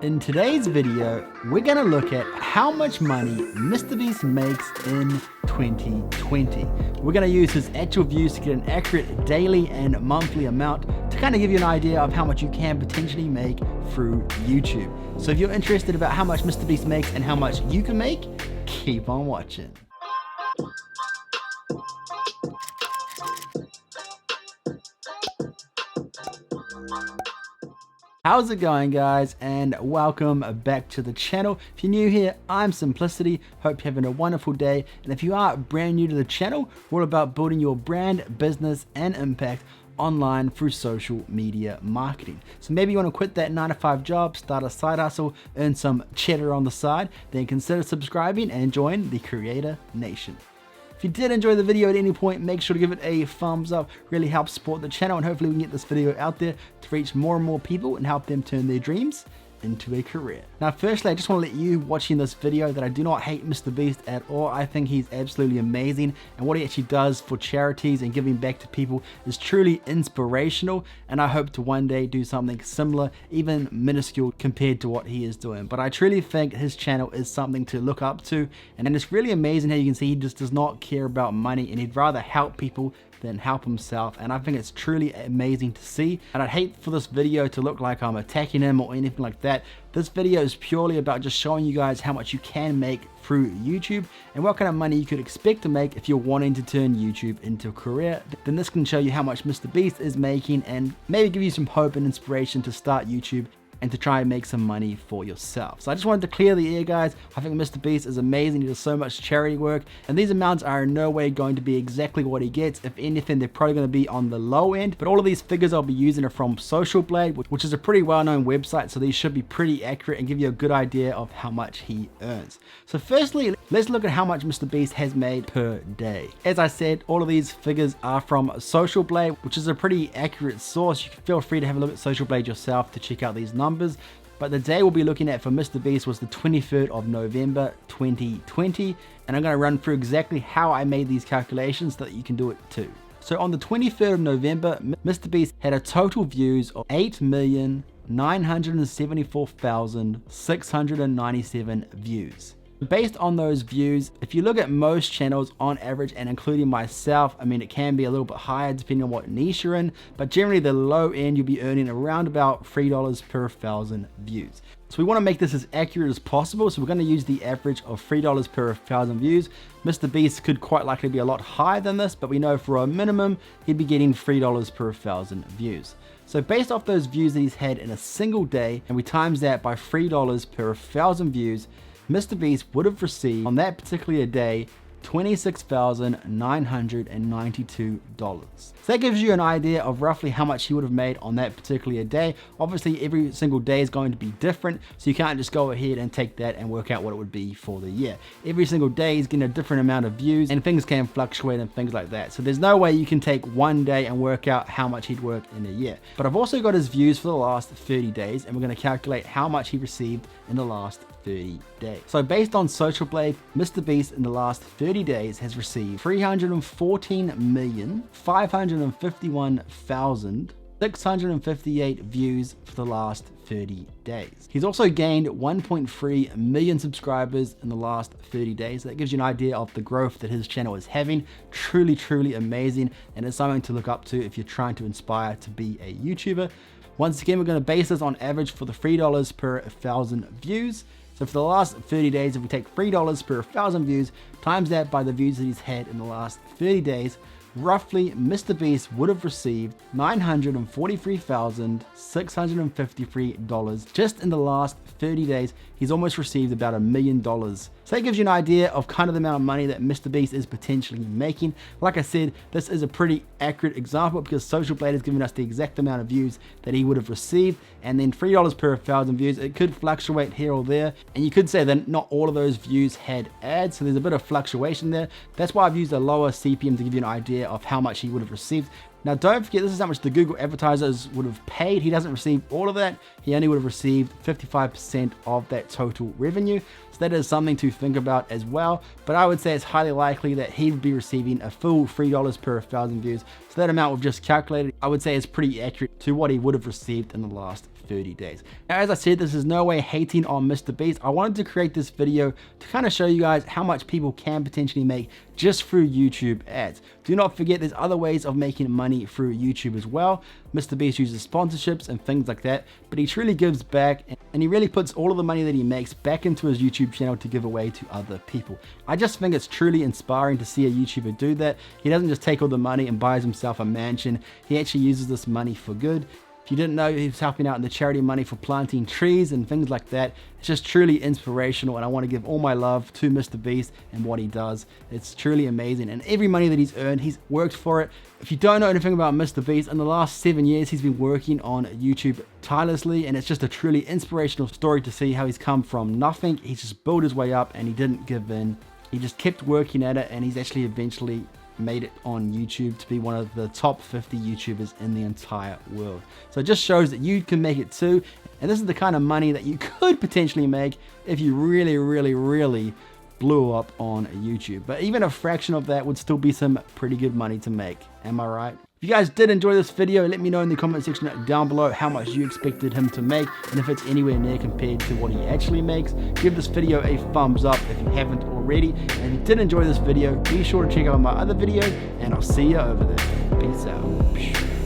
In today's video, we're gonna look at how much money MrBeast makes in 2020. We're gonna use his actual views to get an accurate daily and monthly amount to kind of give you an idea of how much you can potentially make through YouTube. So if you're interested about how much MrBeast makes and how much you can make, keep on watching. How's it going, guys, and welcome back to the channel. If you're new here, I'm Simplicity. Hope you're having a wonderful day, and if you are brand new to the channel, we're all about building your brand, business, and impact online through social media marketing. So maybe you want to quit that 9-to-5 job, start a side hustle, earn some cheddar on the side, then consider subscribing and join the Creator Nation. If you did enjoy the video at any point, make sure to give it a thumbs up. Really helps support the channel, and hopefully we can get this video out there to reach more and more people and help them turn their dreams into a career. Now, firstly, I just want to let you watching this video that I do not hate MrBeast at all. I think he's absolutely amazing, and what he actually does for charities and giving back to people is truly inspirational, and I hope to one day do something similar, even minuscule compared to what he is doing. But I truly think his channel is something to look up to, and it's really amazing how you can see he just does not care about money, and he'd rather help people than help himself, and I think it's truly amazing to see. And I'd hate for this video to look like I'm attacking him or anything like that. This video is purely about just showing you guys how much you can make through YouTube and what kind of money you could expect to make if you're wanting to turn YouTube into a career. Then this can show you how much MrBeast is making and maybe give you some hope and inspiration to start YouTube and to try and make some money for yourself. So I just wanted to clear the air, guys. I think MrBeast is amazing. He does so much charity work, and these amounts are in no way going to be exactly what he gets. If anything, they're probably going to be on the low end, but all of these figures I'll be using are from Social Blade, which is a pretty well-known website, so these should be pretty accurate and give you a good idea of how much he earns. So firstly, let's look at how much MrBeast has made per day. As I said, all of these figures are from Social Blade, which is a pretty accurate source. You can feel free to have a look at Social Blade yourself to check out these numbers. But the day we'll be looking at for MrBeast was the 23rd of November 2020, and I'm going to run through exactly how I made these calculations so that you can do it too. So on the 23rd of November, MrBeast had a total views of 8,974,697 views. Based on those views, if you look at most channels on average, and including myself, I mean, it can be a little bit higher depending on what niche you're in, but generally the low end you'll be earning around about $3 per 1,000 views. So we want to make this as accurate as possible, so we're going to use the average of $3 per 1,000 views. MrBeast could quite likely be a lot higher than this, but we know for a minimum he'd be getting $3 per 1,000 views. So based off those views that he's had in a single day, and we times that by $3 per 1,000 views, MrBeast would have received on that particular day $26,992. So that gives you an idea of roughly how much he would have made on that particular day. Obviously, every single day is going to be different, so you can't just go ahead and take that and work out what it would be for the year. Every single day is getting a different amount of views, and things can fluctuate and things like that. So there's no way you can take one day and work out how much he'd work in a year. But I've also got his views for the last 30 days, and we're going to calculate how much he received in the last 30 days. So based on Social Blade, MrBeast in the last 30 days has received 314,551,658 views for the last 30 days. He's also gained 1.3 million subscribers in the last 30 days. That gives you an idea of the growth that his channel is having. Truly, truly amazing, and it's something to look up to if you're trying to inspire to be a YouTuber. Once again, we're going to base this on average for the $3 per 1,000 views. So for the last 30 days, if we take $3 per 1,000 views, times that by the views that he's had in the last 30 days, roughly MrBeast would have received $943,653 just in the last 30 days. He's almost received about $1 million. So that gives you an idea of kind of the amount of money that MrBeast is potentially making. Like I said, this is a pretty accurate example because Social Blade has given us the exact amount of views that he would have received, and then $3 per 1,000 views. It could fluctuate here or there, and you could say that not all of those views had ads, so there's a bit of fluctuation there. That's why I've used a lower CPM to give you an idea of how much he would have received. Now, don't forget, this is how much the Google advertisers would have paid. He doesn't receive all of that. He only would have received 55% of that total revenue. So that is something to think about as well. But I would say it's highly likely that he would be receiving a full $3 per 1,000 views. So that amount we've just calculated, I would say is pretty accurate to what he would have received in the last 30 days. Now, as I said, this is no way hating on MrBeast. I wanted to create this video to kind of show you guys how much people can potentially make just through YouTube ads. Do not forget there's other ways of making money through YouTube as well. MrBeast uses sponsorships and things like that, but he truly gives back, and he really puts all of the money that he makes back into his YouTube channel to give away to other people. I just think it's truly inspiring to see a YouTuber do that. He doesn't just take all the money and buys himself a mansion. He actually uses this money for good. If you didn't know, he was helping out in the charity money for planting trees and things like that. It's just truly inspirational, and I want to give all my love to MrBeast and what he does. It's truly amazing, and every money that he's earned, he's worked for it. If you don't know anything about MrBeast, in the last 7 years, he's been working on YouTube tirelessly, and it's just a truly inspirational story to see how he's come from nothing. He's just built his way up, and he didn't give in. He just kept working at it, and he's actually eventually made it on YouTube to be one of the top 50 YouTubers in the entire world. So it just shows that you can make it too, and this is the kind of money that you could potentially make if you really blew up on YouTube. But even a fraction of that would still be some pretty good money to make. Am I right? If you guys did enjoy this video, let me know in the comment section down below how much you expected him to make, and if it's anywhere near compared to what he actually makes. Give this video a thumbs up if you haven't already, and if you did enjoy this video, be sure to check out my other videos, and I'll see you over there. Peace out.